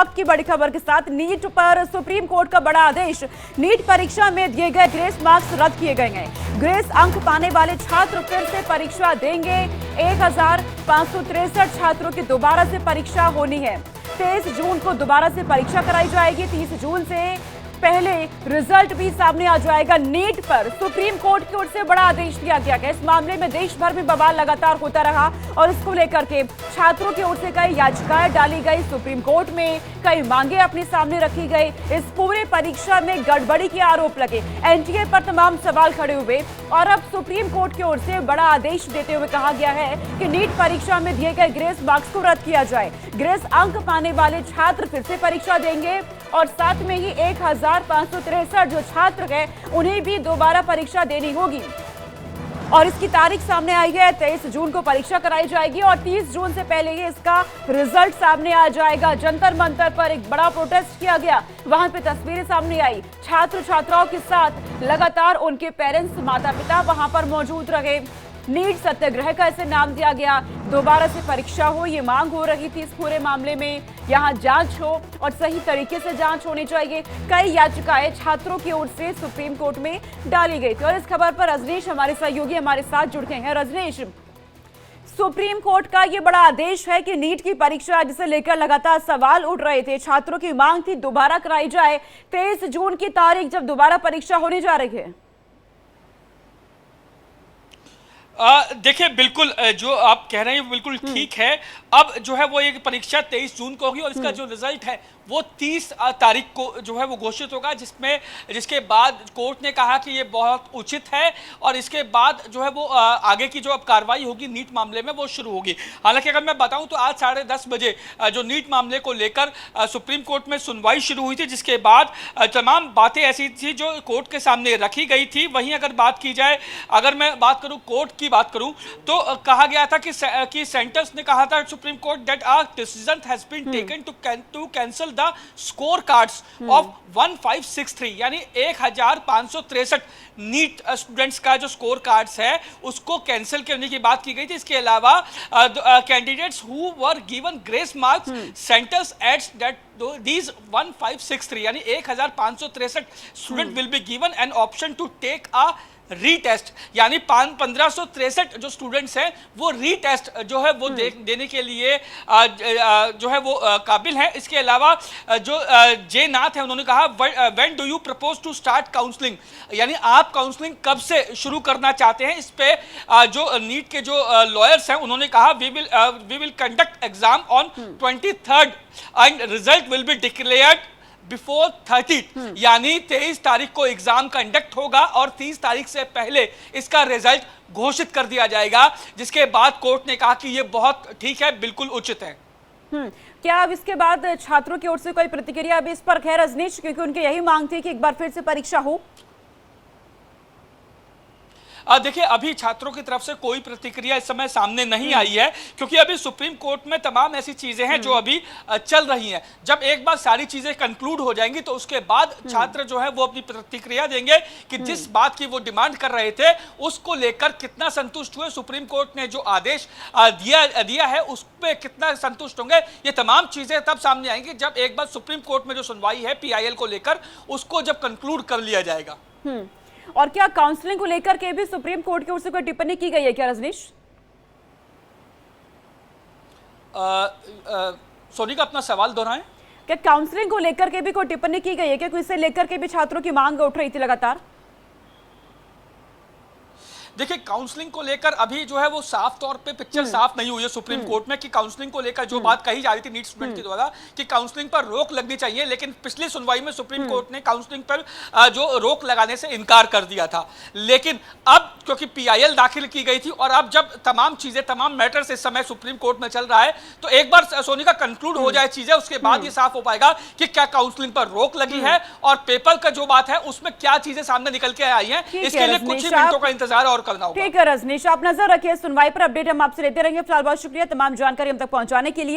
वक्त की बड़ी खबर के साथ नीट पर सुप्रीम कोर्ट का बड़ा आदेश। नीट परीक्षा में दिए गए ग्रेस मार्क्स रद्द किए गए हैं। ग्रेस अंक पाने वाले छात्र फिर से परीक्षा देंगे। 1563 छात्रों की दोबारा से परीक्षा होनी है। 23 जून को दोबारा से परीक्षा कराई जाएगी। 30 जून से पहले रिजल्ट भी सामने आ जाएगा। नीट पर सुप्रीम कोर्ट की ओर से बड़ा आदेश दिया गया है। इस मामले में देश भर में बवाल लगातार होता रहा और इसको लेकर के छात्रों की ओर से कई याचिकाएं डाली गई सुप्रीम कोर्ट में, कई मांगे अपने सामने रखी गई। इस पूरे परीक्षा में गड़बड़ी के आरोप लगे, एनटीए पर तमाम सवाल खड़े हुए और अब सुप्रीम कोर्ट की ओर से बड़ा आदेश देते हुए कहा गया है कि नीट परीक्षा में दिए गए ग्रेस मार्क्स को रद्द किया जाए। ग्रेस अंक पाने वाले छात्र फिर से परीक्षा देंगे और साथ में ही 1563 जो छात्र हैं उन्हें भी दोबारा परीक्षा देनी होगी और इसकी तारीख सामने आई है। 23 जून को परीक्षा कराई जाएगी और 30 जून से पहले ही इसका रिजल्ट सामने आ जाएगा। जंतर मंतर पर एक बड़ा प्रोटेस्ट किया गया, वहां पे तस्वीरें सामने आई। छात्र छात्राओं के साथ लगातार उनके पेरेंट्स, माता पिता वहां पर मौजूद रहे। नीट सत्याग्रह का इसे नाम दिया गया। दोबारा से परीक्षा हो, ये मांग हो रही थी। इस पूरे मामले में यहाँ जांच हो और सही तरीके से जांच होनी चाहिए। कई याचिकाएं छात्रों की ओर से सुप्रीम कोर्ट में डाली गई थी और इस खबर पर रजनीश हमारे सहयोगी हमारे साथ जुड़ गए हैं। रजनीश, सुप्रीम कोर्ट का ये बड़ा आदेश है कि नीट की परीक्षा जिसे लेकर लगातार सवाल उठ रहे थे, छात्रों की मांग थी दोबारा कराई जाए। 23 जून की तारीख जब दोबारा परीक्षा होने जा रही है। देखिए, बिल्कुल जो आप कह रहे हैं बिल्कुल ठीक है। अब जो है वो एक परीक्षा 23 जून को होगी और इसका जो रिजल्ट है वो 30 तारीख को जो है वो घोषित होगा, जिसके बाद कोर्ट ने कहा कि ये बहुत उचित है और इसके बाद जो है वो आगे की जो अब कार्रवाई होगी नीट मामले में वो शुरू होगी। हालांकि अगर मैं बताऊं तो आज 10:30 बजे जो नीट मामले को लेकर सुप्रीम कोर्ट में सुनवाई शुरू हुई थी, जिसके बाद तमाम बातें ऐसी थी जो कोर्ट के सामने रखी गई थी। वहीं अगर बात की जाए, अगर मैं बात करूं कोर्ट की बात करूं तो कहा गया था कि सेंटर्स ने कहा था supreme court that our decision has been taken to cancel the score cards of 1563, यानी 1563 नीट स्टूडेंट्स का जो स्कोर कार्ड्स है उसको कैंसिल करने की बात की गई थी। इसके अलावा candidates who were given grace marks centres adds that these 1563 यानी 1563 student will be given an option to take a retest, यानी 1563 जो स्टूडेंट्स हैं वो रीटेस्ट जो है वो देने के लिए जो है वो काबिल हैं। इसके अलावा जो जे नाथ है उन्होंने कहा when do you propose to start counselling, यानी आप काउंसलिंग कब से शुरू करना चाहते हैं। इस पे जो नीट के जो लॉयर्स हैं उन्होंने कहा we will conduct exam on 23rd and result will be declared before 30, यानी 23 तारीख को एग्जाम कंडक्ट होगा और 30 तारीख से पहले इसका रिजल्ट घोषित कर दिया जाएगा। जिसके बाद कोर्ट ने कहा कि ये बहुत ठीक है, बिल्कुल उचित है। क्या अब इसके बाद छात्रों की ओर से कोई प्रतिक्रिया अभी इस पर खैर रजनीश, क्योंकि उनकी यही मांग थी कि एक बार फिर से परीक्षा हो? देखिए, अभी छात्रों की तरफ से कोई प्रतिक्रिया इस समय सामने नहीं आई है, क्योंकि अभी सुप्रीम कोर्ट में तमाम ऐसी चीजें हैं जो अभी चल रही हैं। जब एक बार सारी चीजें कंक्लूड हो जाएंगी तो उसके बाद छात्र जो है वो अपनी प्रतिक्रिया देंगे कि जिस बात की वो डिमांड कर रहे थे उसको लेकर कितना संतुष्ट हुए, सुप्रीम कोर्ट ने जो आदेश दिया है उस पर कितना संतुष्ट होंगे। ये तमाम चीजें तब सामने आएंगी जब एक बार सुप्रीम कोर्ट में जो सुनवाई है PIL को लेकर उसको जब कंक्लूड कर लिया जाएगा। और क्या काउंसलिंग को लेकर के भी सुप्रीम कोर्ट की ओर से कोई टिप्पणी की गई है क्या रजनीश? सोनी का अपना सवाल दोहराएं। क्या काउंसलिंग को लेकर के भी कोई टिप्पणी की गई है क्या? इसे लेकर के भी छात्रों की मांग उठ रही थी लगातार। देखिए, काउंसलिंग को लेकर अभी जो है वो साफ तौर पे पिक्चर साफ नहीं हुई है सुप्रीम कोर्ट में कि काउंसलिंग को लेकर जो बात कही जा रही थी नीट स्टूडेंट के द्वारा कि काउंसलिंग पर रोक लगनी चाहिए, लेकिन पिछली सुनवाई में सुप्रीम कोर्ट ने काउंसलिंग पर जो रोक लगाने से इनकार कर दिया था। लेकिन अब क्योंकि PIL दाखिल की गई थी और अब जब तमाम मैटर्स इस समय सुप्रीम कोर्ट में चल रहा है तो एक बार सोनी का कंक्लूड हो जाए चीजें, उसके बाद ये साफ हो पाएगा कि क्या काउंसलिंग पर रोक लगी है और पेपर का जो बात है उसमें क्या चीजें सामने निकल के आई है। इसके लिए कुछ ही मिनटों का इंतजार और करना होगा। ठीक है रजनीश, आप नजर रखिए सुनवाई पर, अपडेट हम आपसे लेते रहेंगे। फिलहाल बहुत शुक्रिया तमाम जानकारी हम तक पहुंचाने के लिए।